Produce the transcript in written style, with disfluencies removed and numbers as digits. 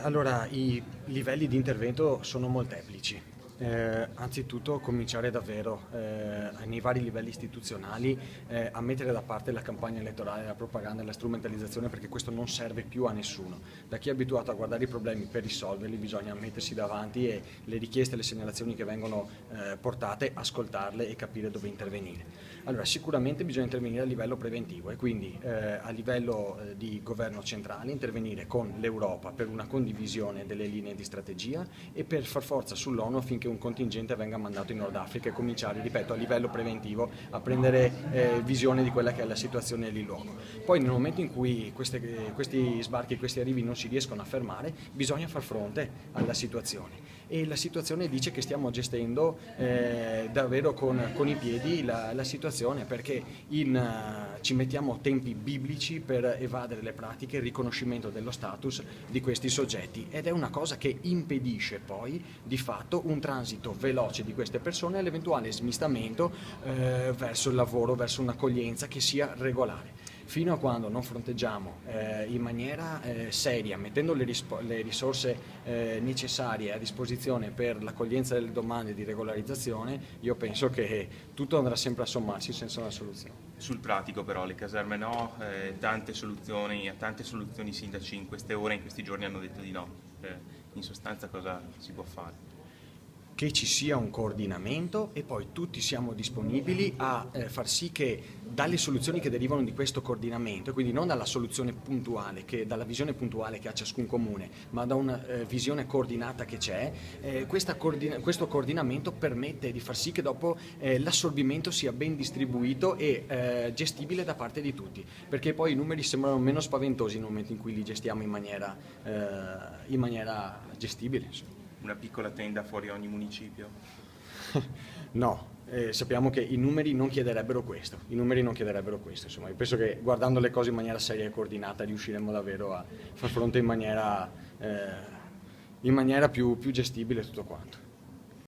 Allora, i livelli di intervento sono molteplici. Anzitutto cominciare davvero nei vari livelli istituzionali a mettere da parte la campagna elettorale, la propaganda e la strumentalizzazione, perché questo non serve più a nessuno. Da chi è abituato a guardare i problemi per risolverli bisogna mettersi davanti e le richieste, le segnalazioni che vengono portate, ascoltarle e capire dove intervenire. Allora, sicuramente bisogna intervenire a livello preventivo e quindi a livello di governo centrale intervenire con l'Europa per una condivisione delle linee di strategia e per far forza sull'ONU affinché un contingente venga mandato in Nord Africa e cominciare, ripeto, a livello preventivo a prendere visione di quella che è la situazione lì luogo. Poi nel momento in cui questi sbarchi, questi arrivi non si riescono a fermare, bisogna far fronte alla situazione e la situazione dice che stiamo gestendo davvero con i piedi la situazione, perché ci mettiamo tempi biblici per evadere le pratiche e il riconoscimento dello status di questi soggetti ed è una cosa che impedisce poi di fatto un transito veloce di queste persone all'eventuale smistamento verso il lavoro, verso un'accoglienza che sia regolare. Fino a quando non fronteggiamo in maniera seria, mettendo le risorse necessarie a disposizione per l'accoglienza delle domande di regolarizzazione, io penso che tutto andrà sempre a sommarsi senza una soluzione. Sul pratico però, le caserme no, a tante soluzioni i sindaci in queste ore, in questi giorni hanno detto di no. In sostanza cosa si può fare? Che ci sia un coordinamento e poi tutti siamo disponibili a far sì che dalle soluzioni che derivano di questo coordinamento, e quindi non dalla soluzione puntuale, dalla visione puntuale che ha ciascun comune, ma da una visione coordinata che c'è, questo coordinamento permette di far sì che dopo l'assorbimento sia ben distribuito e gestibile da parte di tutti, perché poi i numeri sembrano meno spaventosi nel momento in cui li gestiamo in maniera gestibile. Insomma. Una piccola tenda fuori ogni municipio? No, sappiamo che i numeri non chiederebbero questo, insomma, io penso che guardando le cose in maniera seria e coordinata riusciremo davvero a far fronte in maniera più gestibile tutto quanto.